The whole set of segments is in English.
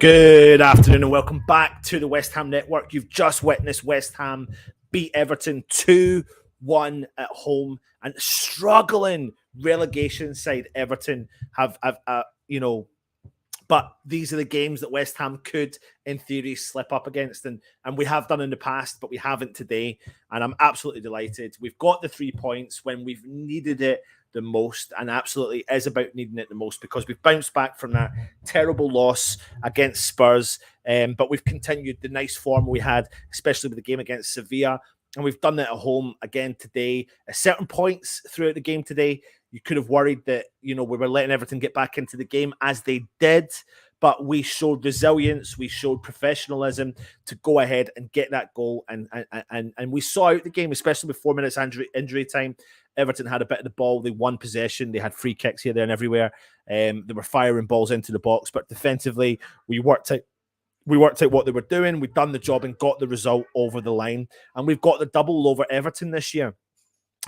Good afternoon and welcome back to the West Ham Network. You've just witnessed West Ham beat Everton 2-1 at home, and struggling relegation side Everton have but these are the games that West Ham could, in theory, slip up against, and we have done in the past, but we haven't today, and I'm absolutely delighted. We've got the 3 points when we've needed it the most, and absolutely is about needing it the most, because we've bounced back from that terrible loss against Spurs, but we've continued the nice form we had, especially with the game against Sevilla, and we've done that at home again today. At certain points throughout the game today, you could have worried that, we were letting Everton get back into the game, as they did, but we showed resilience, we showed professionalism to go ahead and get that goal, and we saw out the game, especially with 4 minutes injury time. Everton had a bit of the ball, they won possession, they had free kicks here, there, and everywhere. They were firing balls into the box, but defensively, we worked out what they were doing. We've done the job and got the result over the line, and we've got the double over Everton this year.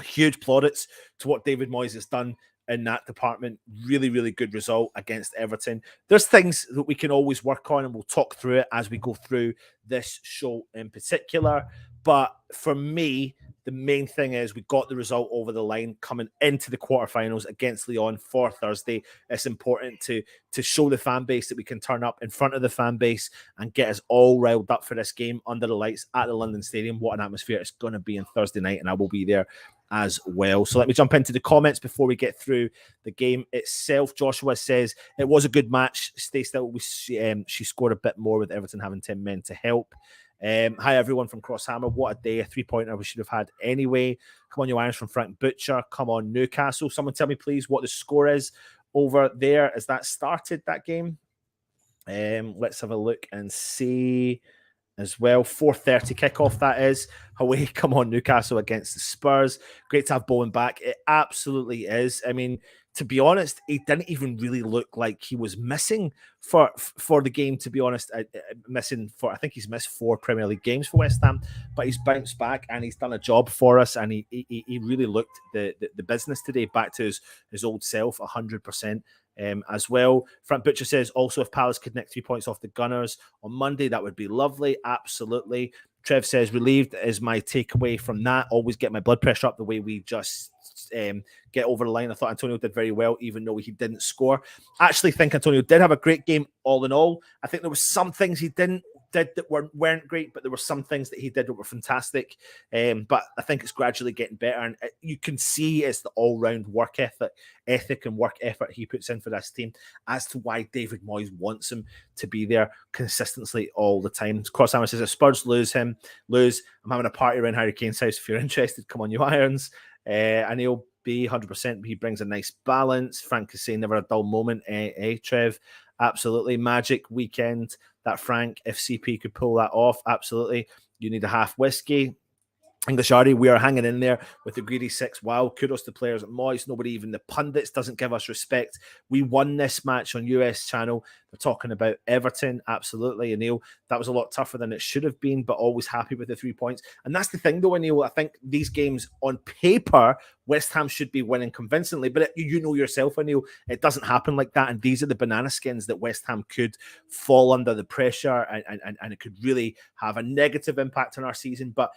Huge plaudits to what David Moyes has done in that department. Really, really good result against Everton. There's things that we can always work on, and we'll talk through it as we go through this show in particular. But for me, the main thing is we got the result over the line coming into the quarterfinals against Lyon for Thursday. It's important to show the fan base that we can turn up in front of the fan base and get us all riled up for this game under the lights at the London Stadium. What an atmosphere it's going to be on Thursday night, and I will be there as well. So let me jump into the comments before we get through the game itself. Joshua says, it was a good match. Stay still. She scored a bit more with Everton having 10 men to help. Hi everyone from Crosshammer. What a day. A 3-pointer we should have had anyway. Come on, you irons from Frank Butcher. Come on, Newcastle. Someone tell me please what the score is over there. Has that started, that game? Let's have a look and see as well. 4:30 kickoff, that is. Away, come on, Newcastle against the Spurs. Great to have Bowen back. It absolutely is. I mean, to be honest, he didn't even really look like he was missing for the game, to be honest. I think he's missed 4 Premier League games for West Ham, but he's bounced back and he's done a job for us, and he really looked the business today, back to his old self 100%. As well. Frank Butcher says, also, if Palace could nick 3 points off the Gunners on Monday, that would be lovely. Absolutely. Trev says, relieved is my takeaway from that. Always get my blood pressure up the way we just get over the line. I thought Antonio did very well, even though he didn't score. I actually think Antonio did have a great game all in all. I think there were some things he did that weren't great, but there were some things that he did that were fantastic. But I think it's gradually getting better, and you can see it's the all-round work ethic and work effort he puts in for this team as to why David Moyes wants him to be there consistently all the time. Crosshammer says, if Spurs lose, I'm having a party around Harry Kane's house. If you're interested, come on, you irons. And he'll be 100%. He brings a nice balance. Frank is saying never a dull moment. Trev, absolutely. Magic weekend. That Frank, if CP could pull that off, absolutely. You need a half whiskey. English Artie, we are hanging in there with the greedy 6. Wow, kudos to players at Moyes. Nobody, even the pundits, doesn't give us respect. We won this match on US channel. They're talking about Everton. Absolutely, Anil. That was a lot tougher than it should have been, but always happy with the 3 points. And that's the thing, though, Anil. I think these games on paper, West Ham should be winning convincingly, but you know yourself, Anil, it doesn't happen like that. And these are the banana skins that West Ham could fall under the pressure, and it could really have a negative impact on our season. But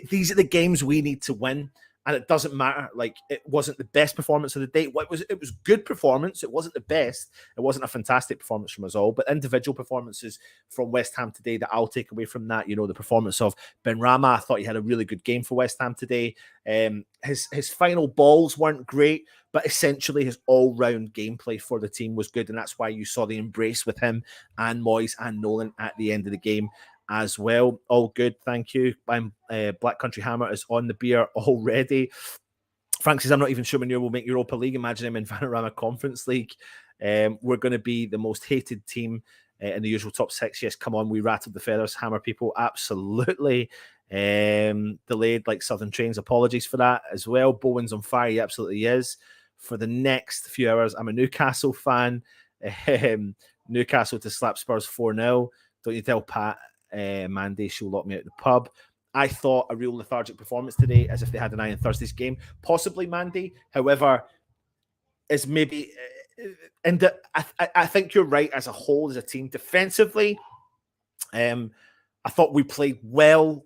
these are the games we need to win, and it doesn't matter. Like, it wasn't the best performance of the day. It was good performance. It wasn't the best. It wasn't a fantastic performance from us all, but individual performances from West Ham today that I'll take away from that. The performance of Benrahma. I thought he had a really good game for West Ham today. His final balls weren't great, but essentially his all-round gameplay for the team was good, and that's why you saw the embrace with him and Moyes and Nolan at the end of the game as well. All good, thank you. Black Country Hammer is on the beer already. Frank says, I'm not even sure Manure will make Europa League. Imagine him in Vanarama Conference League. We're going to be the most hated team in the usual top 6. Yes, come on, we rattled the feathers, Hammer people. Absolutely. Delayed like Southern Trains. Apologies for that as well. Bowen's on fire. He absolutely is. For the next few hours, I'm a Newcastle fan. Newcastle to slap Spurs 4-0. Don't you tell Pat Mandy she'll lock me out of the pub. I thought a real lethargic performance today, as if they had an eye on Thursday's game. Possibly, Mandy. However, is maybe And I think you're right as a whole, as a team. Defensively, I thought we played well.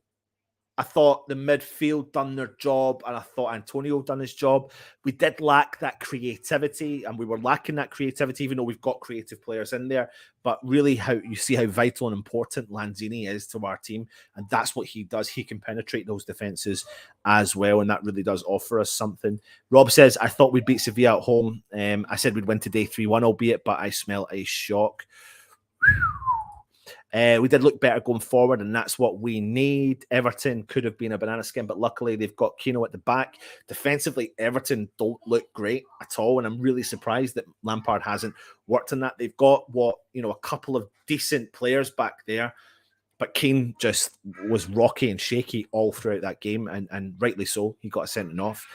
I thought the midfield done their job, and I thought Antonio done his job. We did lack that creativity, and we were lacking that creativity, even though we've got creative players in there. But really, how you see how vital and important Lanzini is to our team, and that's what he does. He can penetrate those defenses as well, and that really does offer us something. Rob says, I thought we'd beat Sevilla at home. I said we'd win today 3-1, albeit, but I smell a shock. We did look better going forward, and that's what we need. Everton could have been a banana skin, but luckily they've got Keno at the back. Defensively, Everton don't look great at all, and I'm really surprised that Lampard hasn't worked on that. They've got a couple of decent players back there, but Kane just was rocky and shaky all throughout that game, and rightly so. He got a sending off.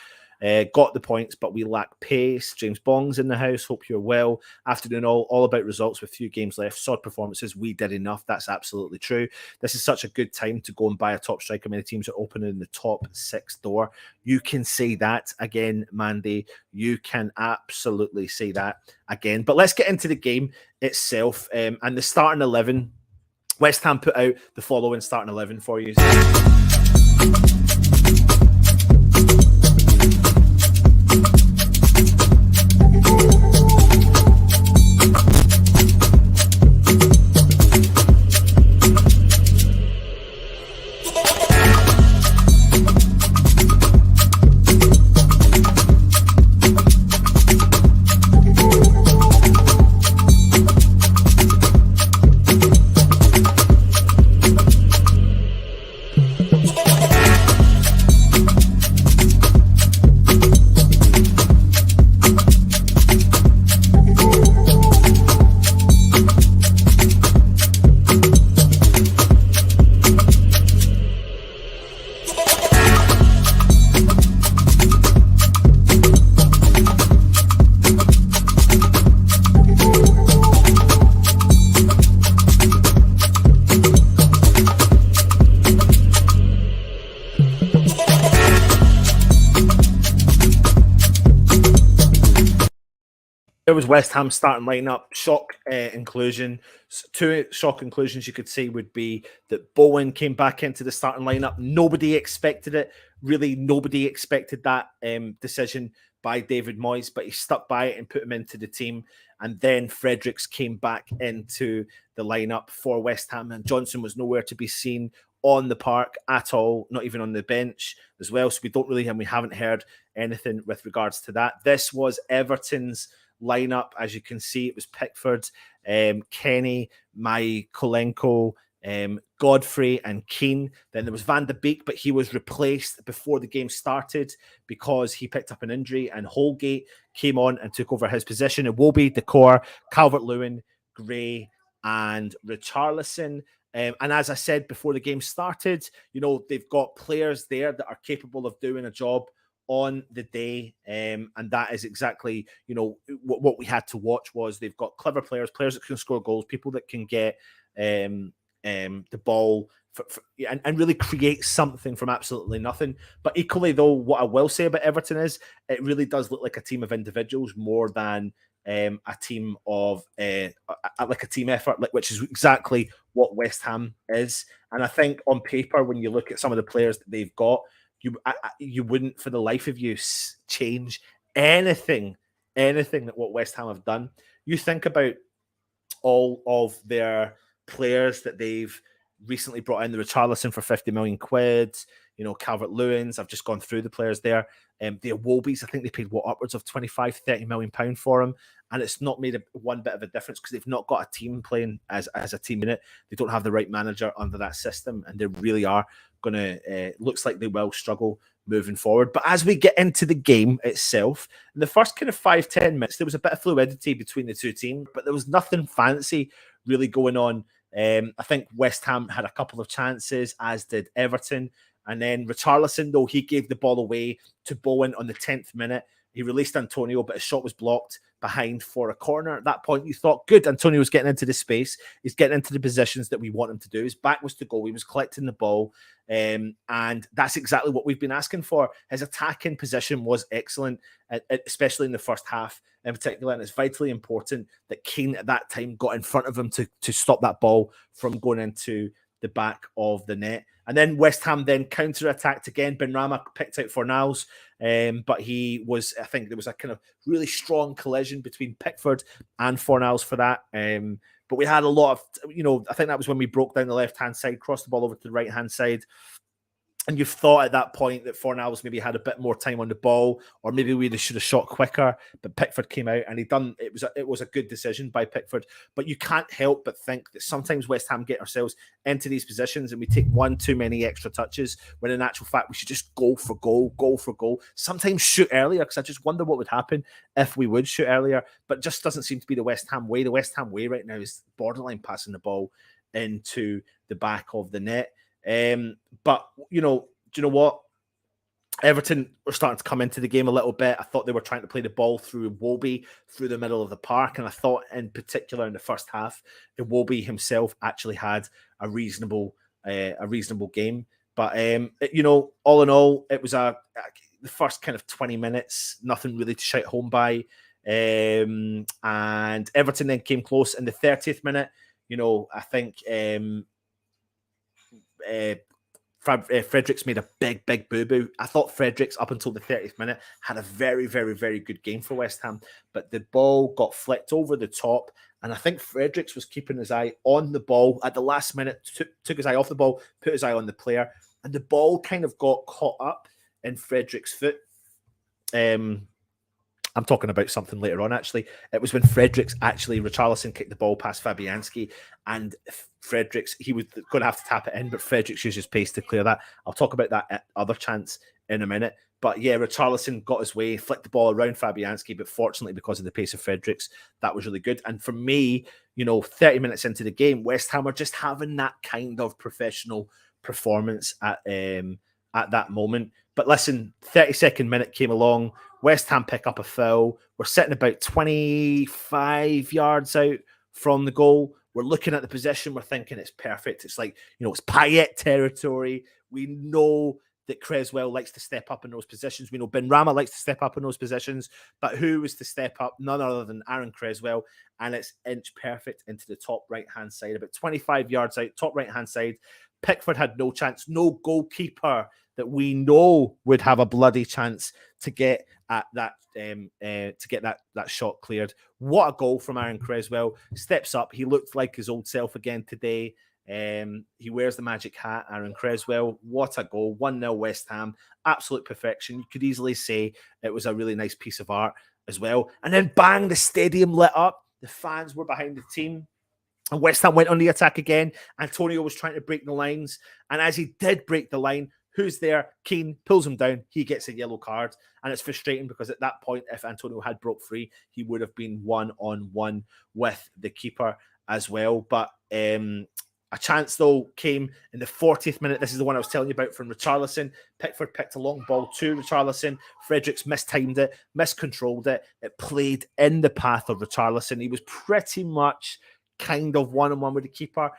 Got the points, but we lack pace. James Bong's in the house. Hope you're well. Afternoon all about results with few games left. Sod performances. We did enough. That's absolutely true. This is such a good time to go and buy a top striker. Many teams are opening the top 6 door. You can say that again, Mandy. You can absolutely say that again. But let's get into the game itself and the starting 11. West Ham put out the following starting 11 for you. There was West Ham starting lineup. Shock inclusion. 2 shock inclusions you could say would be that Bowen came back into the starting lineup. Nobody expected it. Really, nobody expected that decision by David Moyes, but he stuck by it and put him into the team. And then Fredericks came back into the lineup for West Ham, and Johnson was nowhere to be seen on the park at all, not even on the bench as well. So we haven't heard anything with regards to that. This was Everton's lineup. As you can see, it was Pickford, Kenny, Kolenko, Godfrey and Keane. Then there was Van de Beek, but he was replaced before the game started because he picked up an injury, and Holgate came on and took over his position. Iwobi, Decor, Calvert-Lewin, Gray and Richarlison. And as I said before the game started, they've got players there that are capable of doing a job on the day, and that is exactly what we had to watch. Was they've got clever players that can score goals, people that can get the ball and really create something from absolutely nothing. But equally, though, what I will say about Everton is it really does look like a team of individuals more than a team of like a team effort, which is exactly what West Ham is. And I think on paper, when you look at some of the players that they've got, you wouldn't for the life of you change anything that what West Ham have done. You think about all of their players that they've recently brought in, the Richarlison for 50 million quid, Calvert-Lewin's, I've just gone through the players there. The Iwobis, I think they paid upwards of 25-30 million pound for him, and it's not made one bit of a difference because they've not got a team playing as a team unit. They don't have the right manager under that system, and they really are gonna looks like they will struggle moving forward. But as we get into the game itself, in the first kind of 5-10 minutes, there was a bit of fluidity between the two teams, but there was nothing fancy really going on. I think West Ham had a couple of chances, as did Everton. And then Richarlison, though, he gave the ball away to Bowen on the 10th minute. He released Antonio, but his shot was blocked behind for a corner. At that point, you thought, good, Antonio's getting into the space. He's getting into the positions that we want him to do. His back was to goal. He was collecting the ball. And that's exactly what we've been asking for. His attacking position was excellent, especially in the first half in particular. And it's vitally important that Keane at that time got in front of him to stop that ball from going into the back of the net. And then West Ham then counter-attacked again. Benrahma picked out Fornals, but I think there was a kind of really strong collision between Pickford and Fornals for that. But we had a lot of, I think that was when we broke down the left-hand side, crossed the ball over to the right-hand side. And you've thought at that point that Fornals maybe had a bit more time on the ball, or maybe we should have shot quicker. But Pickford came out and it was a good decision by Pickford. But you can't help but think that sometimes West Ham get ourselves into these positions and we take one too many extra touches, when in actual fact we should just go for goal. Sometimes shoot earlier, because I just wonder what would happen if we would shoot earlier. But it just doesn't seem to be the West Ham way. The West Ham way right now is borderline passing the ball into the back of the net. But do you know what? Everton were starting to come into the game a little bit. I thought they were trying to play the ball through Iwobi through the middle of the park, and I thought in particular in the first half, Iwobi himself actually had a reasonable game. But all in all, it was the first kind of 20 minutes, nothing really to shout home by. And Everton then came close in the 30th minute. I think Fredericks made a big boo-boo. I thought Fredericks, up until the 30th minute, had a very, very, very good game for West Ham. But the ball got flicked over the top, and I think Fredericks was keeping his eye on the ball at the last minute, took his eye off the ball, put his eye on the player, and the ball kind of got caught up in Fredericks' foot. I'm talking about something later on, actually. It was when Richarlison kicked the ball past Fabianski, and Fredericks, he was going to have to tap it in, but Fredericks used his pace to clear that. I'll talk about that other chance in a minute. But yeah, Richarlison got his way, flicked the ball around Fabianski, but fortunately, because of the pace of Fredericks, that was really good. And for me, 30 minutes into the game, West Ham are just having that kind of professional performance at that moment. But listen, 32nd minute came along. West Ham pick up a foul. We're sitting about 25 yards out from the goal. We're looking at the position. We're thinking it's perfect. It's like, it's Payet territory. We know that Cresswell likes to step up in those positions. We know Benrahma likes to step up in those positions. But who was to step up? None other than Aaron Cresswell. And it's inch perfect into the top right-hand side. About 25 yards out, top right-hand side. Pickford had no chance. No goalkeeper that we know would have a bloody chance to get at that that shot cleared. What a goal from Aaron Cresswell. Steps up. He looked like his old self again today. He wears the magic hat, Aaron Cresswell. What a goal. 1-0 West Ham. Absolute perfection. You could easily say it was a really nice piece of art as well. And then bang, the stadium lit up. The fans were behind the team. And West Ham went on the attack again. Antonio was trying to break the lines. And as he did break the line, who's there? Keane pulls him down. He gets a yellow card. And it's frustrating because at that point, if Antonio had broke free, he would have been one-on-one with the keeper as well. But a chance, though, came in the 40th minute. This is the one I was telling you about from Richarlison. Pickford picked a long ball to Richarlison. Fredericks mistimed it, miscontrolled it. It played in the path of Richarlison. He was pretty much kind of one-on-one with the keeper.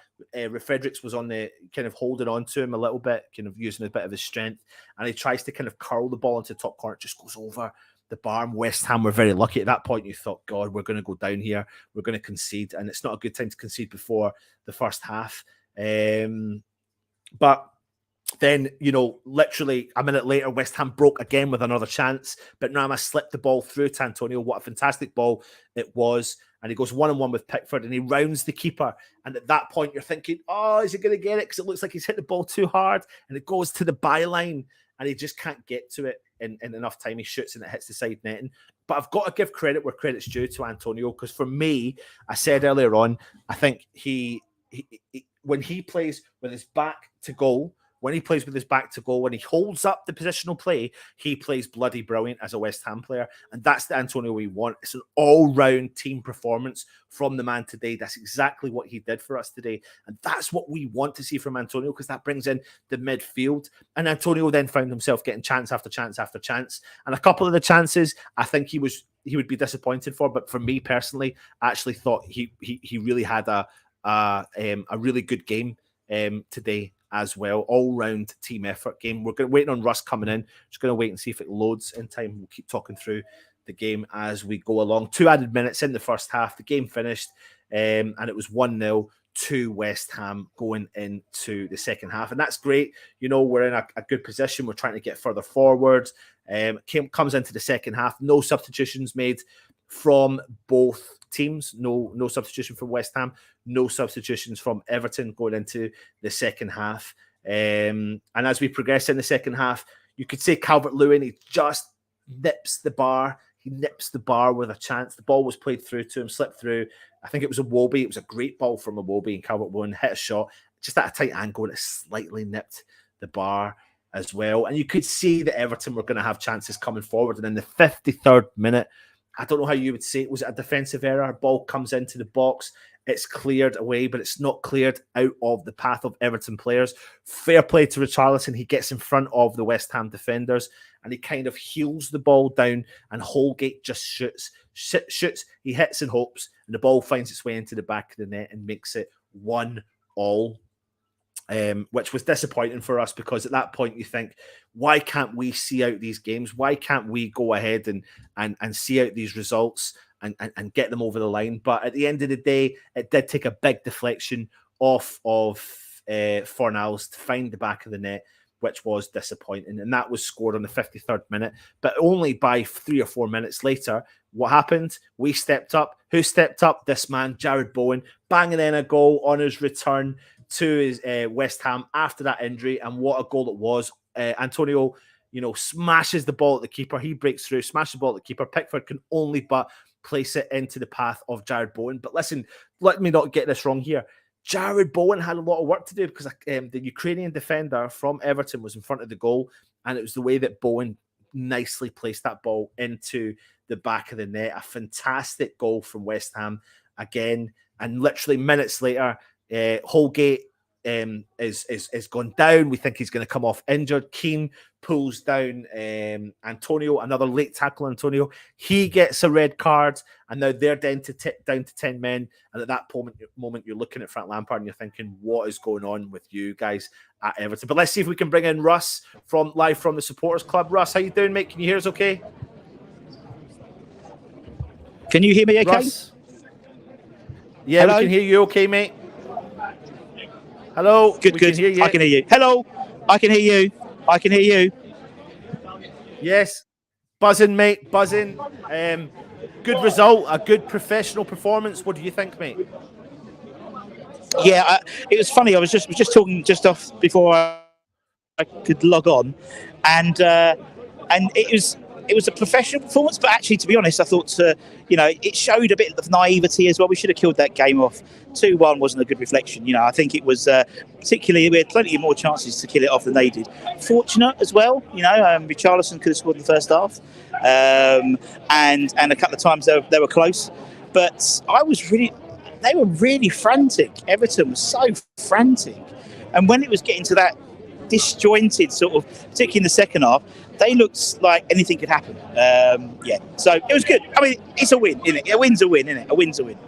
Fredericks was on the kind of holding on to him a little bit, kind of using a bit of his strength, and he tries to kind of curl the ball into the top corner. It just goes over the bar. West Ham were very lucky. At that point, you thought, God, we're going to go down here. We're going to concede, and it's not a good time to concede before the first half. But then, literally a minute later, West Ham broke again with another chance. But Benrahma slipped the ball through to Antonio. What a fantastic ball it was. And he goes one-on-one with Pickford and he rounds the keeper. And at that point, you're thinking, oh, is he going to get it? Because it looks like he's hit the ball too hard. And it goes to the byline and he just can't get to it in enough time. He shoots and it hits the side netting. But I've got to give credit where credit's due to Antonio, because for me, I said earlier on, I think he when he plays with his back to goal, when he plays with his back to goal, when he holds up the positional play, he plays bloody brilliant as a West Ham player. And that's the Antonio we want. It's an all-round team performance from the man today. That's exactly what he did for us today. And that's what we want to see from Antonio, because that brings in the midfield. And Antonio then found himself getting chance after chance after chance. And a couple of the chances, I think he would be disappointed for. But for me personally, I actually thought he really had a really good game today as well. All-round team effort game. We're waiting on Russ coming in. Just going to wait and see if it loads in time. We'll keep talking through the game as we go along. 2 added minutes in the first half. The game finished, and it was 1-0 to West Ham going into the second half. And that's great. We're in a good position. We're trying to get further forward. Comes into the second half. No substitutions made from both teams. No substitution from West Ham. No substitutions from Everton going into the second half. And as we progress in the second half, you could say Calvert-Lewin, he just nips the bar. He nips the bar with a chance. The ball was played through to him, slipped through. I think it was Iwobi. It was a great ball from Iwobi, and Calvert-Lewin hit a shot just at a tight angle, and it slightly nipped the bar as well. And you could see that Everton were going to have chances coming forward. And in the 53rd minute, I don't know how you would say it. Was it a defensive error? Ball comes into the box. It's cleared away, but it's not cleared out of the path of Everton players. Fair play to Richarlison. He gets in front of the West Ham defenders and he kind of heels the ball down, and Holgate just shoots. He hits and hopes, and the ball finds its way into the back of the net and makes it 1-1. Which was disappointing for us, because at that point you think, why can't we see out these games? Why can't we go ahead and see out these results and get them over the line? But at the end of the day, it did take a big deflection off of Fornals to find the back of the net, which was disappointing. And that was scored on the 53rd minute. But only by 3 or 4 minutes later, what happened? We stepped up. Who stepped up? This man, Jared Bowen, banging in a goal on his return to his West Ham after that injury. And what a goal it was. Antonio, smashes the ball at the keeper. He breaks through, smashes the ball at the keeper. Pickford can only but place it into the path of Jared Bowen. But listen, let me not get this wrong here. Jared Bowen had a lot of work to do, because the Ukrainian defender from Everton was in front of the goal, and it was the way that Bowen nicely placed that ball into the back of the net. A fantastic goal from West Ham again. And literally minutes later, Holgate is gone down. We think he's going to come off injured. Keane pulls down Antonio, another late tackle. Antonio, he gets a red card, and now they're down to 10 men. And at that moment, you're looking at Frank Lampard and you're thinking, what is going on with you guys at Everton? But let's see if we can bring in Russ live from the Supporters Club. Russ, how you doing, mate? Can you hear us okay? Can you hear me okay? Russ? Yeah, hello? We can hear you okay, mate. Hello. Good. I can hear you. Hello. I can hear you. Yes. Buzzing, mate. Buzzing. Good result. A good professional performance. What do you think, mate? Yeah, it was funny. I was just talking just off before I could log on, and it was a professional performance. But actually, to be honest, I thought it showed a bit of naivety as well. We should have killed that game off. 2-1 wasn't a good reflection. I think it was particularly, we had plenty more chances to kill it off than they did. Fortunate as well. Richarlison could have scored in the first half, and a couple of times they were close. But they were really frantic. Everton was so frantic, and when it was getting to that disjointed sort of, particularly in the second half, they looked like anything could happen. So it was good. I mean, it's a win, isn't it? A win's a win, isn't it? A win's a win.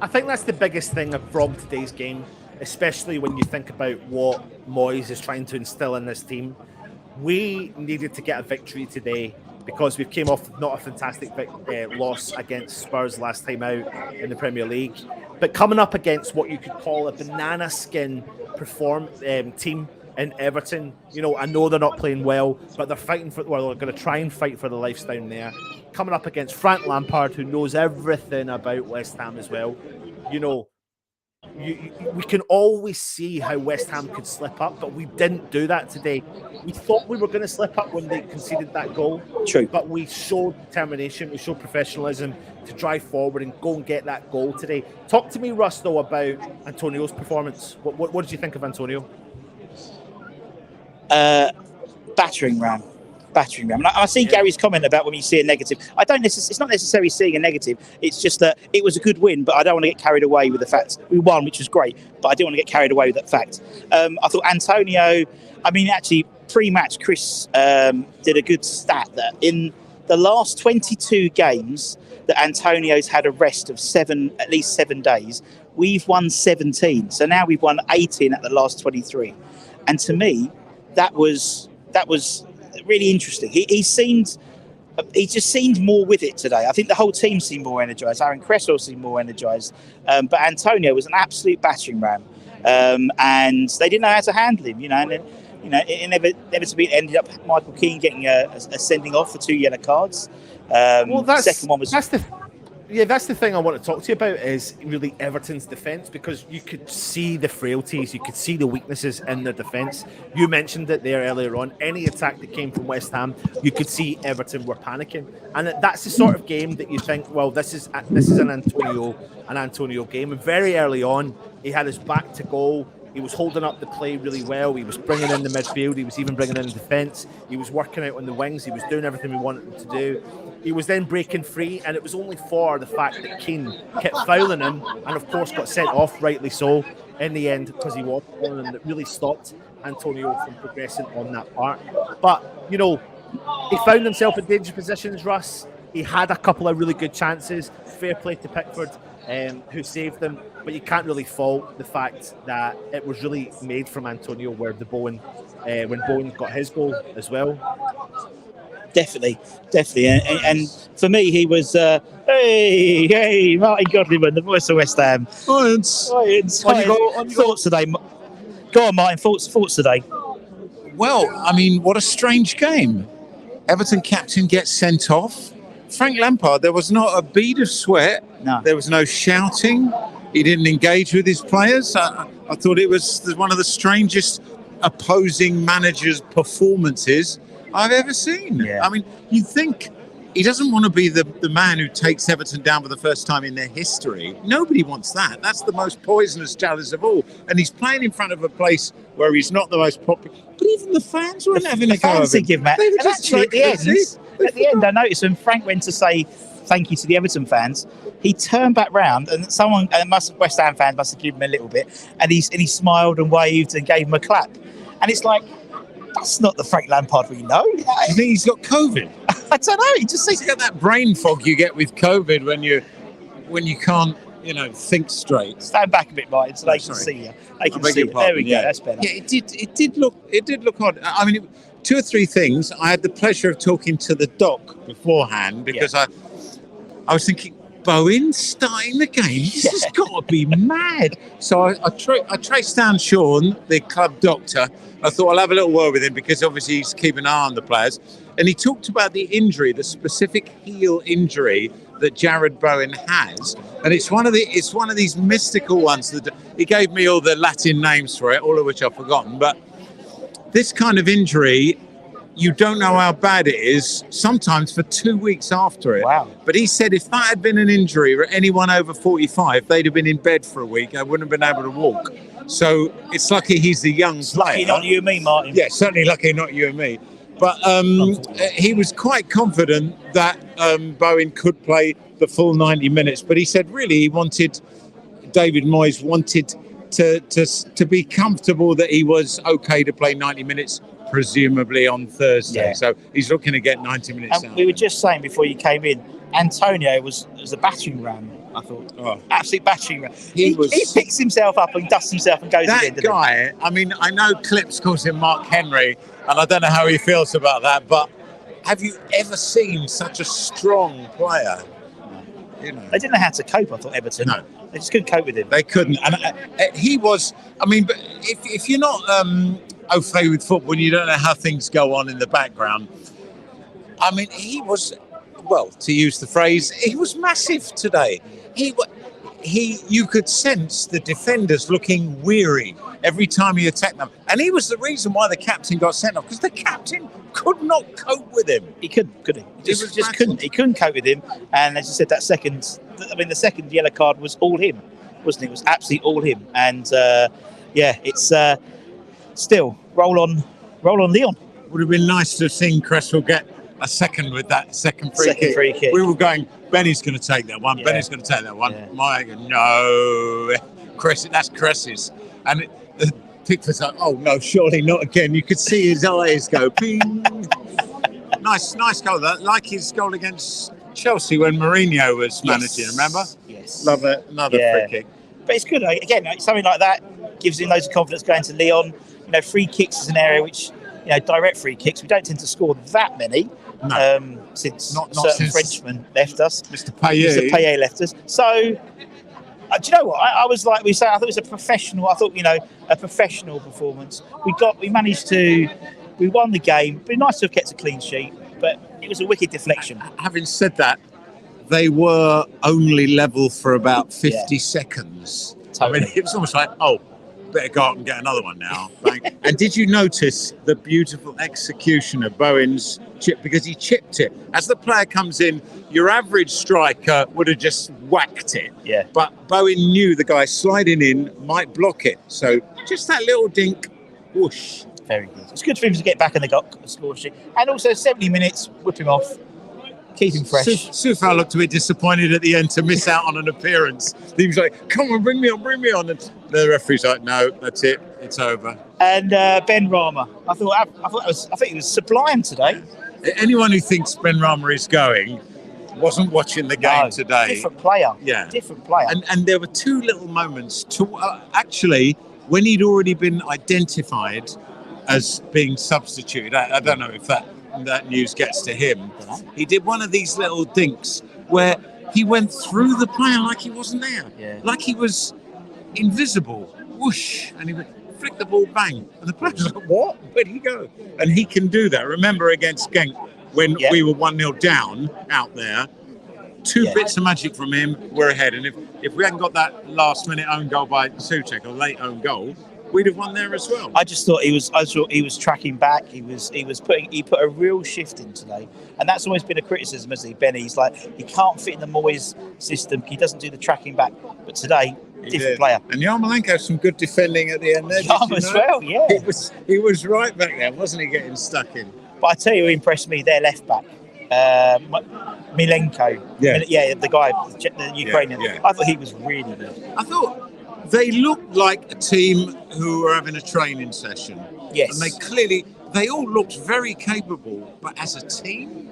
I think that's the biggest thing from today's game, especially when you think about what Moyes is trying to instill in this team. We needed to get a victory today because we came off not a fantastic loss against Spurs last time out in the Premier League, but coming up against what you could call a banana skin team in Everton. I know they're not playing well, but they're fighting they're going to try and fight for the lives down there. Coming up against Frank Lampard, who knows everything about West Ham as well. We can always see how West Ham could slip up, but we didn't do that today. We thought we were going to slip up when they conceded that goal. True. But we showed determination, we showed professionalism to drive forward and go and get that goal today. Talk to me, Russ, though, about Antonio's performance. What did you think of Antonio? Battering ram. And I see Gary's comment about when you see a negative. I don't. It's not necessarily seeing a negative. It's just that it was a good win, but I don't want to get carried away with the fact we won, which was great. But I don't want to get carried away with that fact. I thought Antonio. I mean, actually, pre-match, Chris did a good stat that in the last 22 games that Antonio's had a rest of at least 7 days. We've won 17, so now we've won 18 at the last 23. And to me, that was really interesting. He just seemed more with it today. I think the whole team seemed more energised. Aaron Cresswell seemed more energised, but Antonio was an absolute battering ram, and they didn't know how to handle him. And then, inevitably ended up Michael Keane getting a sending off for 2 yellow cards. The second one was. That's the thing I want to talk to you about is really Everton's defence, because you could see the frailties, you could see the weaknesses in their defence. You mentioned it there earlier on. Any attack that came from West Ham, you could see Everton were panicking, and that's the sort of game that you think, well, this is an Antonio game. And very early on, he had his back to goal. He was holding up the play really well. He was bringing in the midfield. He was even bringing in defence. He was working out on the wings. He was doing everything we wanted him to do. He was then breaking free, and it was only for the fact that Keane kept fouling him and, of course, got sent off, rightly so, in the end, because he was on, and it really stopped Antonio from progressing on that part. But, he found himself in dangerous positions, Russ. He had a couple of really good chances. Fair play to Pickford, who saved them. But you can't really fault the fact that it was really made from Antonio when Bowen got his goal as well. Definitely. And for me, he was, hey, Martin Godwin, the voice of West Ham. Lions. Thoughts today? Go on, Martin, thoughts today? Well, I mean, what a strange game. Everton captain gets sent off. Frank Lampard, there was not a bead of sweat. No. There was no shouting. He didn't engage with his players. I thought it was one of the strangest opposing managers' performances I've ever seen. Yeah. I mean, you think he doesn't want to be the man who takes Everton down for the first time in their history. Nobody wants that. That's the most poisonous challenge of all. And he's playing in front of a place where he's not the most popular. But even the fans weren't having a go of him. Give Matt. And actually, at the end, I noticed when Frank went to say thank you to the Everton fans, he turned back round and West Ham fans must have given him a little bit, and he smiled and waved and gave him a clap. And it's like, that's not the Frank Lampard we know. Do you think he's got COVID? I don't know. He just seems to get that brain fog you get with COVID when you can't, think straight. Stand back a bit, Martin, so they can see you. They can see you. There we go. That's better. Yeah, it did look odd. I mean, 2 or 3 things. I had the pleasure of talking to the doc beforehand because I was thinking, Bowen starting the game. This has got to be mad. So I traced down Sean, the club doctor. I thought I'll have a little word with him because obviously he's keeping an eye on the players. And he talked about the injury, the specific heel injury that Jared Bowen has, and it's one of these mystical ones that he gave me all the Latin names for it, all of which I've forgotten. But this kind of injury, you don't know how bad it is, sometimes for 2 weeks after it. Wow. But he said if that had been an injury for anyone over 45, they'd have been in bed for a week. They wouldn't have been able to walk. So it's lucky he's the young player. Lucky not you and me, Martin. Yeah, certainly lucky not you and me. But he was quite confident that Bowen could play the full 90 minutes. But he said really David Moyes wanted to be comfortable that he was okay to play 90 minutes, presumably on Thursday. Yeah. So he's looking to get 90 minutes out. We were just saying before you came in, Antonio was a battering ram, I thought. Oh. Absolute battering ram. He picks himself up and dusts himself and goes again. That guy, I mean, I know Clips calls him Mark Henry, and I don't know how he feels about that, but have you ever seen such a strong player? They didn't know how to cope, I thought, Everton. No. They just couldn't cope with him. They couldn't. And he was, I mean, but if you're not au fait with football and you don't know how things go on in the background, I mean, he was, well, to use the phrase, he was massive today. You could sense the defenders looking weary every time he attacked them. And he was the reason why the captain got sent off, because the captain could not cope with him. He couldn't, could he? He just couldn't. He couldn't cope with him. And as you said, the second yellow card was all him, wasn't it? It was absolutely all him. And, it's still roll on roll on Leon. Would have been nice to have seen Cresswell get a second with that second free kick. We were going, Benny's going to take that one. Benny's going to take that one. No, that's Cress's. And Pickford's like, oh no, surely not again. You could see his eyes go ping. Nice goal. Like his goal against Chelsea when Mourinho was managing. Remember? Yes. Love it. Another free kick. But it's good again. Something like that gives him loads of confidence going to Leon. Free kicks is an area which, direct free kicks, we don't tend to score that many. No. Since not certain Frenchman left us. Mr. Payet left us. So, do you know what? I was like we say. I thought it was a professional. I thought a professional performance. We managed to. We won the game. It'd be nice to have kept a clean sheet, but it was a wicked deflection. Having said that, they were only level for about 50 seconds. Totally. I mean, it was almost like, oh, better go out and get another one now. Bang. And did you notice the beautiful execution of Bowen's chip? Because he chipped it. As the player comes in, your average striker would have just whacked it. Yeah. But Bowen knew the guy sliding in might block it. So just that little dink, whoosh. Very good. It's good for him to get back in the score sheet. And also 70 minutes, whip him off. Keep him fresh. Soufal looked a bit disappointed at the end to miss out on an appearance. He was like, come on, bring me on. And the referee's like, no, that's it. It's over. And Benrahma. I think it was sublime today. Anyone who thinks Benrahma is going wasn't watching the game today. Different player. Yeah. Different player. And there were two little moments. Actually, when he'd already been identified as being substituted, I don't know if that news gets to him. He did one of these little dinks where he went through the player like he wasn't there, like he was invisible. Whoosh, and he flicked the ball, bang, and the player's like, "What? Where'd he go?" And he can do that. Remember against Genk when we were 1-0 down out there. Two bits of magic from him, we're ahead. And if we hadn't got that last-minute own goal by Souček, or late own goal, we'd have won there as well. I thought he was tracking back. He put a real shift in today, and that's always been a criticism, isn't he, Benny? He's like, he can't fit in the Moyes system. He doesn't do the tracking back. But today, different player. And Yarmolenko, some good defending at the end there. As well, yeah. He was right back there, wasn't he, getting stuck in? But I tell you who impressed me, their left back. Milenko. The guy, the Ukrainian. Yeah. I thought he was really good. I thought they looked like a team who were having a training session. Yes. And they all looked very capable, but as a team,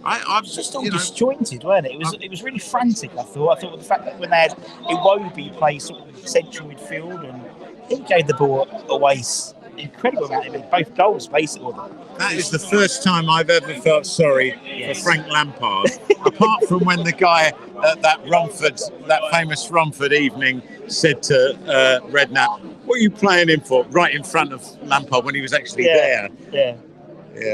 I was just all disjointed, weren't it? It was really frantic, I thought. I thought the fact that when they had Iwobi play sort of central midfield and he gave the ball away incredible amount of it, both goals basically. That is the first time I've ever felt sorry for Frank Lampard, apart from when the guy at that famous Romford evening said to Redknapp, "What are you playing him for?" Right in front of Lampard when he was actually there. Yeah,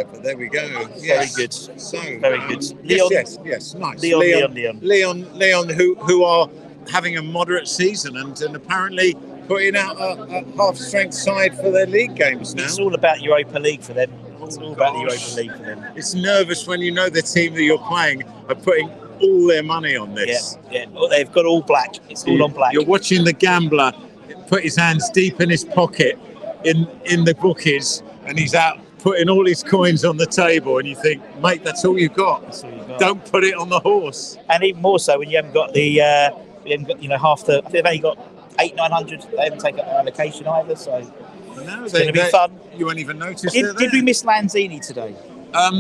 but there we go. Yes. Very good. So very good. Leon, yes, nice. Leon, who are having a moderate season and apparently putting out a half-strength side for their league games now. It's all about Europa League for them. It's all about the Europa League for them. It's nervous when you know the team that you're playing are putting all their money on this. Yeah. They've got all black. It's all on black. You're watching the gambler put his hands deep in his pocket in the bookies, and he's out putting all his coins on the table, and you think, mate, that's all you've got. That's all you've got. Don't put it on the horse. And even more so when you haven't got half the. I think they've only got 800-900. They haven't taken their allocation either, so it's going to be fun. You won't even notice. Did we miss Lanzini today? I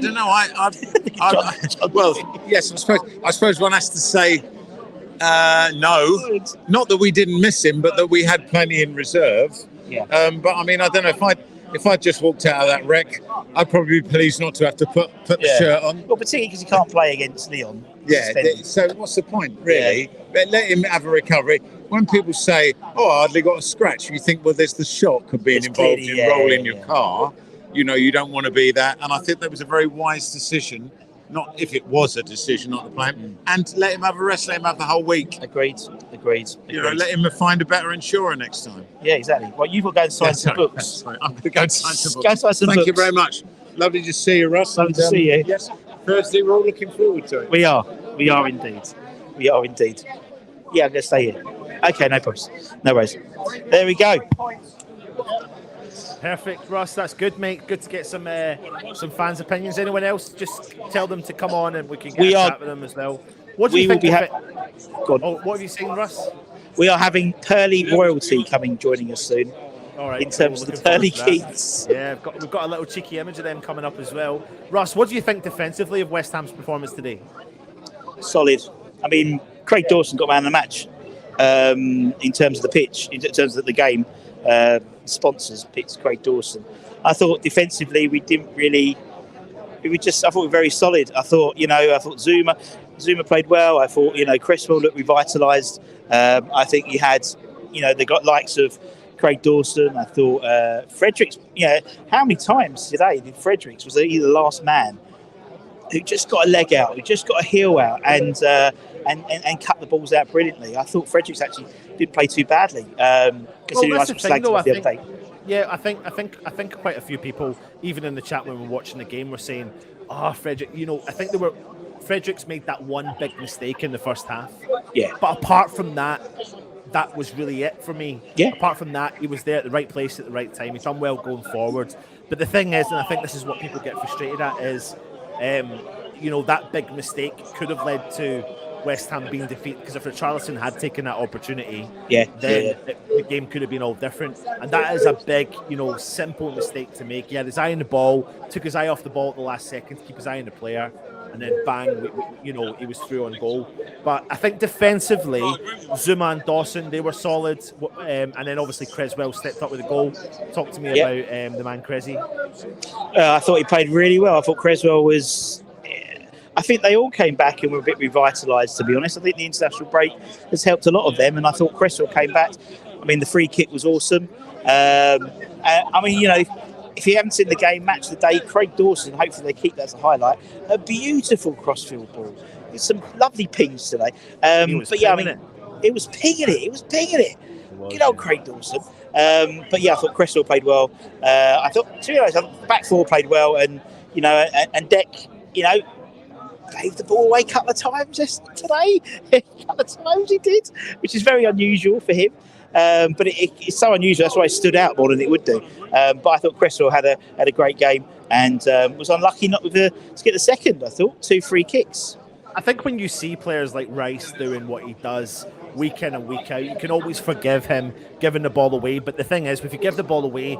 don't know. Well, yes, I suppose one has to say no. Not that we didn't miss him, but that we had plenty in reserve. Yeah. But I mean, I don't know if I just walked out of that wreck, I'd probably be pleased not to have to put the shirt on. Well, particularly because he can't play against Leon. Yeah. So what's the point, really? Yeah. Let him have a recovery. When people say, "Oh, I hardly got a scratch," you think, well, there's the shock of being involved in rolling your car. You know, you don't want to be that. And I think that was a very wise decision. Not if it was a decision not to play him, and let him have a rest, let him have the whole week. Agreed. You know, let him find a better insurer next time. Yeah, exactly. Well, you've got to go and sign some books. I'm going to go and sign some books. Go and sign some books. Thank you very much. Lovely to see you, Russ. Lovely to see you. Yes, Thursday, we're all looking forward to it. We are indeed. Yeah, I'm going to stay here. Okay, no problems. No worries. There we go. Perfect, Russ. That's good, mate. Good to get some fans' opinions. Anyone else? Just tell them to come on, and we can get a chat with them as well. What do you think? What have you seen, Russ? We are having Pearly royalty joining us soon. All right, in terms of the Pearly Keats. Yeah, we've got a little cheeky image of them coming up as well. Russ, what do you think defensively of West Ham's performance today? Solid. I mean, Craig Dawson got man of the match in terms of the pitch, in terms of the game. Sponsors picked Craig Dawson. I thought defensively we didn't really. I thought we were very solid. I thought Zuma played well. I thought Cresswell looked revitalised. I think you had they got likes of Craig Dawson. I thought Fredericks. How many times today did Fredericks was he the last man who just got a leg out, who just got a heel out, and cut the balls out brilliantly. I thought Fredericks actually didn't play too badly. Considering I slagged him off the other day. Yeah, I think quite a few people, even in the chat when we were watching the game, were saying, Frederick, I think Fredericks made that one big mistake in the first half. Yeah. But apart from that was really it for me. Yeah. Apart from that, he was there at the right place at the right time. He's done well going forward. But the thing is, and I think this is what people get frustrated at, is, that big mistake could have led to West Ham being defeated, because if Richarlison had taken that opportunity, then the game could have been all different. And that is a big, simple mistake to make. He had his eye on the ball, took his eye off the ball at the last second to keep his eye on the player, and then bang, he was through on goal. But I think defensively, Zuma and Dawson, they were solid, and then obviously Cresswell stepped up with a goal. Talk to me about the man Cressy. I thought he played really well. I thought Cresswell was. I think they all came back and were a bit revitalised, to be honest. I think the international break has helped a lot of them, and I thought Cresswell came back. I mean, the free kick was awesome. If you haven't seen the game, match of the day, Craig Dawson, hopefully they keep that as a highlight. A beautiful crossfield ball. It's some lovely pings today. It was pinging it. Good old Craig Dawson. I thought Cresswell played well. I thought, to be honest, back four played well, and Deck, gave the ball away a couple of times today. A couple of times he did, which is very unusual for him. But it's so unusual. That's why it stood out more than it would do. But I thought Cresswell had a great game and was unlucky not to get the second. I thought 2 free kicks. I think when you see players like Rice doing what he does week in and week out, you can always forgive him giving the ball away. But the thing is, if you give the ball away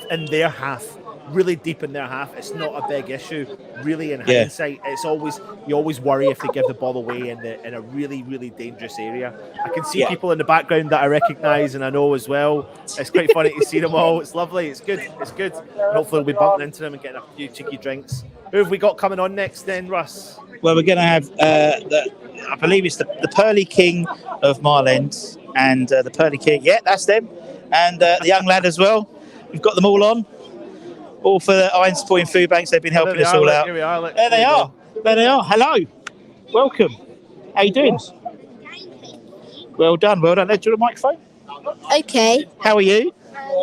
in their half, really deep in their half, it's not a big issue. Really, in hindsight, you always worry if they give the ball away in a really, really dangerous area. I can see people in the background that I recognise and I know as well. It's quite funny to see them all. It's lovely. It's good. And hopefully we'll be bumping into them and getting a few cheeky drinks. Who have we got coming on next then, Russ? Well, we're going to have I believe it's the Pearly King of Marland and the Pearly King. Yeah, that's them. And the young lad as well. We've got them all on. All for the Iron Supporting Food Banks. They've been helping us all out. Here we are. There they are. Hello. Welcome. How you doing? Well done. Do you want a microphone? Okay. How are you?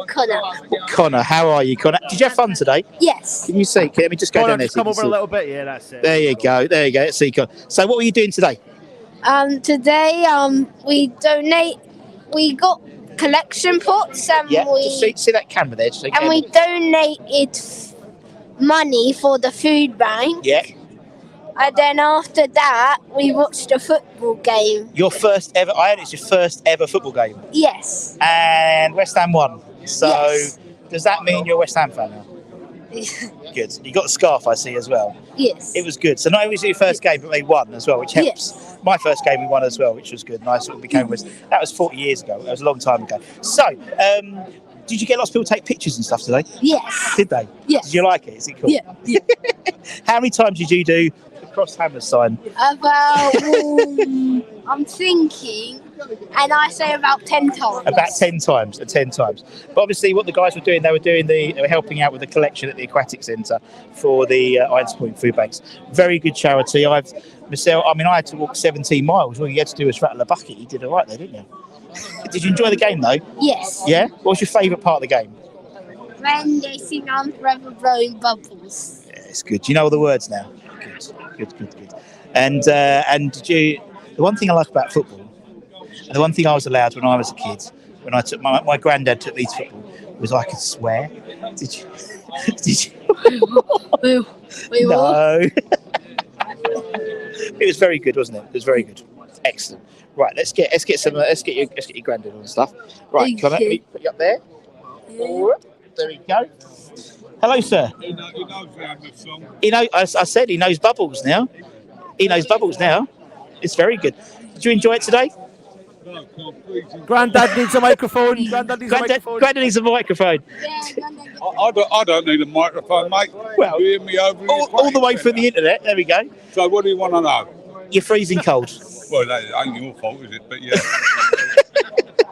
Connor, how are you, Connor? Did you have fun today? Yes. Can you see? Let me just go down there. Just come over a little bit. Yeah, that's it. There you go. Let's see, Connor. So what were you doing today? Today, we got collection pots and just see that camera there. We donated money for the food bank. Yeah. And then after that, we watched a football game. Your first ever? I heard it's your first ever football game. Yes. And West Ham won. So yes. Does that mean you're a West Ham fan now? Good. You got the scarf, I see, as well. Yes. It was good. So not only was it your first game, but they won as well, which helps. Yes. My first game, we won as well, which was good. And I sort of became that was 40 years ago. That was a long time ago. So, did you get lots of people take pictures and stuff today? Yes. Did they? Yes. Did you like it? Is it cool? Yeah. How many times did you do the cross hammer sign? About, I'm thinking, and I say about 10 times. About 10 times. But obviously what the guys were doing, they were helping out with the collection at the Aquatic Centre for the Iron Supporting Food Banks. Very good charity. I had to walk 17 miles. All you had to do was rattle a bucket. You did all right there, didn't you? Did you enjoy the game though? Yes. Yeah? What was your favourite part of the game? When they sing "I'm Forever Blowing Bubbles." Yeah, it's good. Do you know all the words now? Good. And did you? The one thing I like about football, and the one thing I was allowed when I was a kid, when I took my granddad took me to football, was I could swear. Did you? Did you? Wait, what? No. It was very good, wasn't it? It was very good. Excellent. Right, let's get your granddad on stuff. Right, Thank come on, let me you. put you up there. All right, there we go. Hello, sir. He knows we have this song. I said he knows Bubbles now. He knows Bubbles now. It's very good. Did you enjoy it today? No, can't please him. Granddad needs a microphone. Granddad needs a microphone. Granddad needs a microphone. I don't need a microphone, mate. Well, You hear me over all the way through the internet. There we go. So what do you want to know? You're freezing cold. Well, that ain't your fault, is it? But yeah.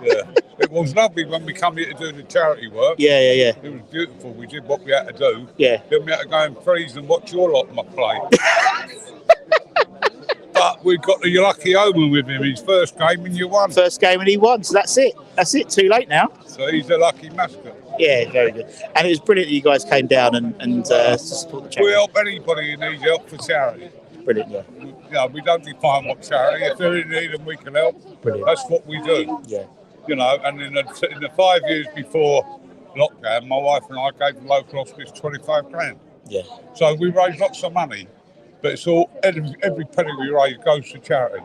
Yeah. It was lovely when we come here to do the charity work. Yeah. It was beautiful. We did what we had to do. Yeah. Then we had to go and freeze and watch your lot on my plate. But we got the lucky omen with him. His first game and you won. First game and he won. So that's it. That's it. Too late now. So he's a lucky mascot. Yeah, very good. And it was brilliant that you guys came down and to support the We charity. help anybody who needs help for charity. Brilliant, yeah. We don't define what charity. If they're in need and we can help, Brilliant. that's what we do. Yeah. And in the 5 years before lockdown, my wife and I gave the local hospice 25 grand. Yeah. So we raised lots of money, but it's all every penny we raise goes to charity.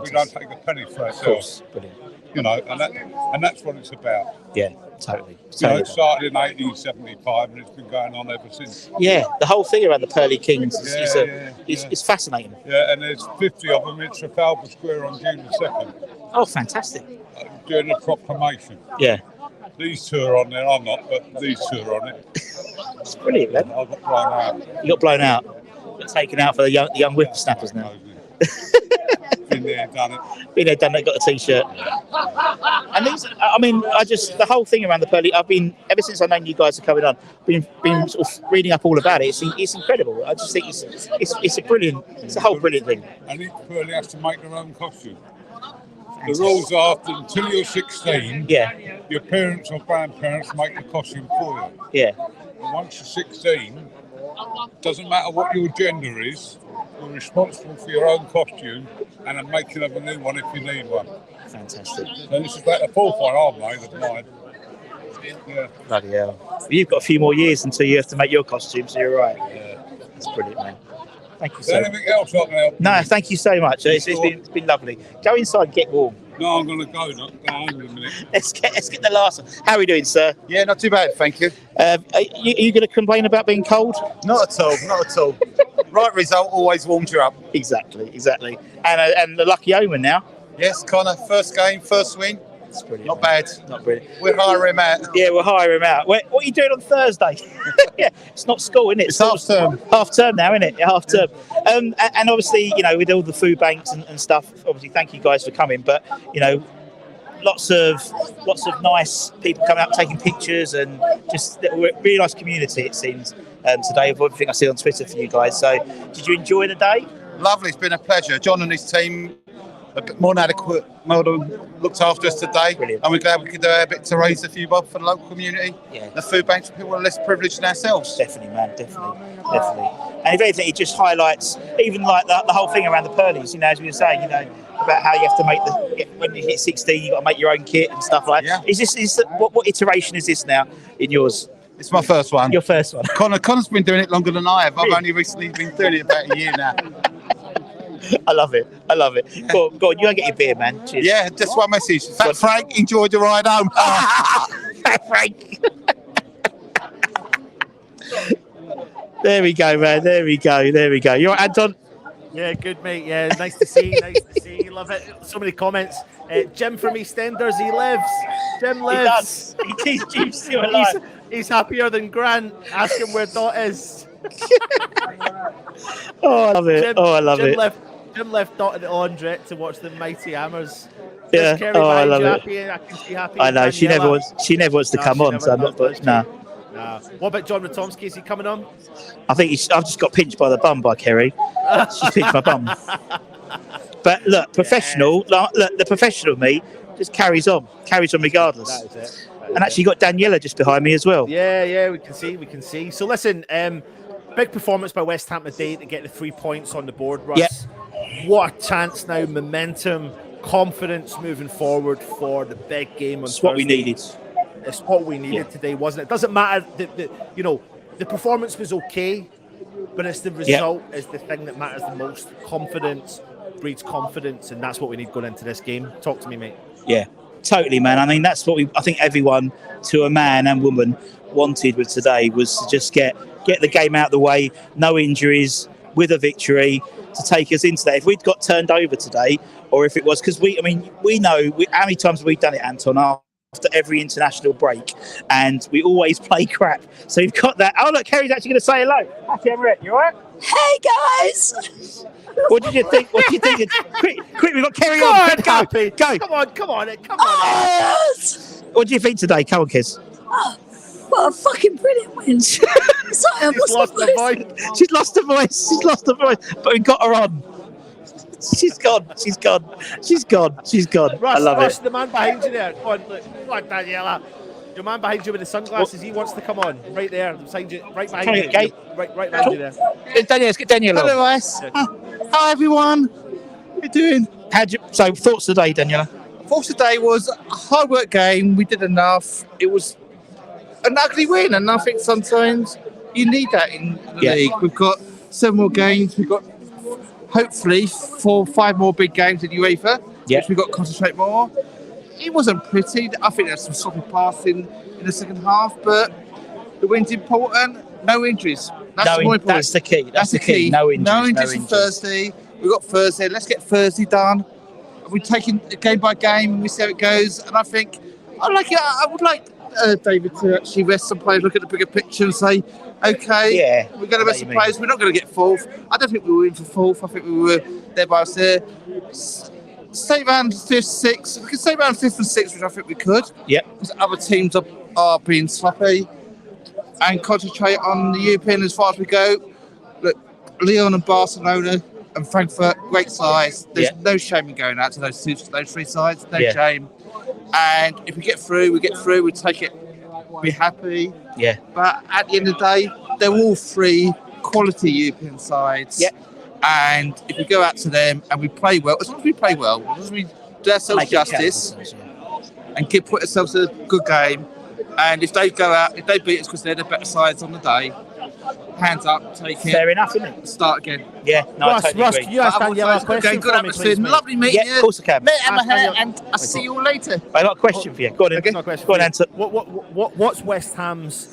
We don't take a penny for Of ourselves. course. Brilliant. And that's what it's about. Yeah, totally. It started in 1875 and it's been going on ever since. Yeah, the whole thing around the Pearly Kings is fascinating. Yeah, and there's 50 of them in Trafalgar Square on June the 2nd. Oh, fantastic. Doing the proclamation. Yeah. These two are on there, I'm not, but these two are on it. It's brilliant, man. I got blown out. You got blown out. Got taken out for the young whippersnappers now. Been there, done it. Been there, done it, got a T-shirt. And these, the whole thing around the Pearly, I've been, ever since I've known you guys are coming on, been sort of reading up all about it. It's incredible. I just think it's a whole brilliant thing. And each Pearly has to make their own costume. The rules are that until you're 16, your parents or grandparents make the costume for you. Yeah. And once you're 16, doesn't matter what your gender is, you're responsible for your own costume and I'm making up a new one if you need one. Fantastic. So this is about the fourth one I've made of mine. Yeah. Bloody hell. Well, you've got a few more years until you have to make your costume, so you're right. Yeah. That's brilliant, man. Thank you Is so there much. anything else I can help you No, with? thank you so much. It's been lovely. Go inside and get warm. No, I'm going to go home in a minute. Let's get the last one. How are we doing, sir? Yeah, not too bad, thank you. Are you going to complain about being cold? Not at all, not at all. Right result always warms you up. Exactly. And the lucky omen now. Yes, Connor, first game, first win. It's brilliant. Not bad. Not brilliant. We'll hire him out. Yeah, we'll hire him out. What are you doing on Thursday? Yeah, it's not school, isn't it? It's half term. Half term now, isn't it? Yeah, half term. And obviously, with all the food banks and stuff, obviously, thank you guys for coming. But, lots of nice people coming up, taking pictures, and just a really nice community, it seems, today, of everything I see on Twitter for you guys. So, did you enjoy the day? Lovely, it's been a pleasure. John and his team a bit more than adequate, more than looked after us today. Brilliant. And we're glad we could do a bit to raise a few bob for the local community. Yeah. The food banks for people who are less privileged than ourselves. Definitely, man, definitely. And if anything, it just highlights, even like the whole thing around the Pearlies, as we were saying, about how you have to make when you hit 16, you've got to make your own kit and stuff like that. Yeah. What iteration is this now in yours? It's my first one. Your first one. Connor's been doing it longer than I have. I've Really? only recently been doing it about a year now. I love it. Go on, you go and get your beer, man. Cheers. Yeah, just one message. Fat Frank, enjoy the ride home. Fat Frank. There we go, man. There we go. You're right, Anton? Yeah, good, mate. Yeah, nice to see you. Love it. So many comments. Jim from EastEnders, he lives. Jim lives. He does. He's still alive. He's happier than Grant. Ask him where Dot is. Oh, I love it. I love it. Jim left Dot and Andre to watch the Mighty Hammers. Yeah. Kerry I love it. happy. I can see happy. I know. She never Daniela. wants to No, come she on, never so I'm does, not. does she? No. Nah. What about John Ratomski? Is he coming on? I think I've just got pinched by the bum by Kerry. She's pinched my bum. But look, professional. Look, the professional me just carries on regardless. That is it. And actually, you got Daniela just behind me as well. Yeah, we can see. So listen, big performance by West Ham today to get the 3 points on the board, Russ. Yep. What a chance now, momentum, confidence moving forward for the big game on It's what we Thursday. needed. It's what we needed today, wasn't it? It doesn't matter that the performance was okay, but it's the result is the thing that matters the most. Confidence breeds confidence, and that's what we need going into this game. Talk to me, mate. Yeah, totally, man. I mean, that's what I think everyone, to a man and woman, wanted with today, was to just get the game out of the way, no injuries, with a victory to take us into that. If we'd got turned over today, or if it was, because we know how many times we've done it, Anton, after every international break, and we always play crap. So you've got that. Oh, look, Kerry's actually going to say hello. Happy Everett, you all right? Hey, guys! What did you think? Quick, we've got Kerry Go on. on, Happy. Go. Come on. What do you think today? Come on, kids. Oh, what a fucking brilliant win. Sorry, I've lost my voice. She's lost her voice. But we got her on. She's gone. Russ, I love Russ, it. the man behind you there. Come on, look. Come on, Daniela. Your man behind you with the sunglasses, he wants to come on. Right there, beside you, right behind you. Right behind you there. Daniel, let's get Daniel on. Hello, Russ. Hi, everyone. How you doing? So, thoughts today, Daniela? Thoughts today was a hard work game. We did enough. It was an ugly win, and I think sometimes you need that in the league. We've got 7 more games. We've got hopefully 4 or 5 more big games in UEFA, which we've got to concentrate more. It wasn't pretty. I think there's some sloppy passing in the second half, but the win's important. No injuries. That's more important. That's the key. That's the key. No injuries. No injuries on Thursday. We've got Thursday. Let's get Thursday done. We're taking it game by game and we see how it goes. And I think I would like David to actually rest some players, look at the bigger picture and say, okay, we're going to rest some players. We're not going to get 4th. I don't think we were in for 4th. I think we were there by us there. Stay around 5th, 6th. We could stay around 5th and 6th, which I think we could. Yep. Because other teams are being sloppy. And concentrate on the European as far as we go. Look, Lyon and Barcelona and Frankfurt, great size. There's no shame in going out to those 3 sides. No shame. And if we get through, we take it, be happy. Yeah. But at the end of the day, they're all 3 quality European sides. Yeah. And if we go out to them and we play well, as long as we play well, as long as we do ourselves justice and put ourselves in a good game, and if they go out, if they beat us because they're the better sides on the day, hands up, take it. Fair enough, isn't it? Start again. Yeah, no, I totally agree. Can you ask Daniela a question Good for me, atmosphere, please, mate? lovely meeting you. Yeah, of course I can. Mate, and I'll see you all later. I got a question for you. Go on, Go on, answer. What's West Ham's,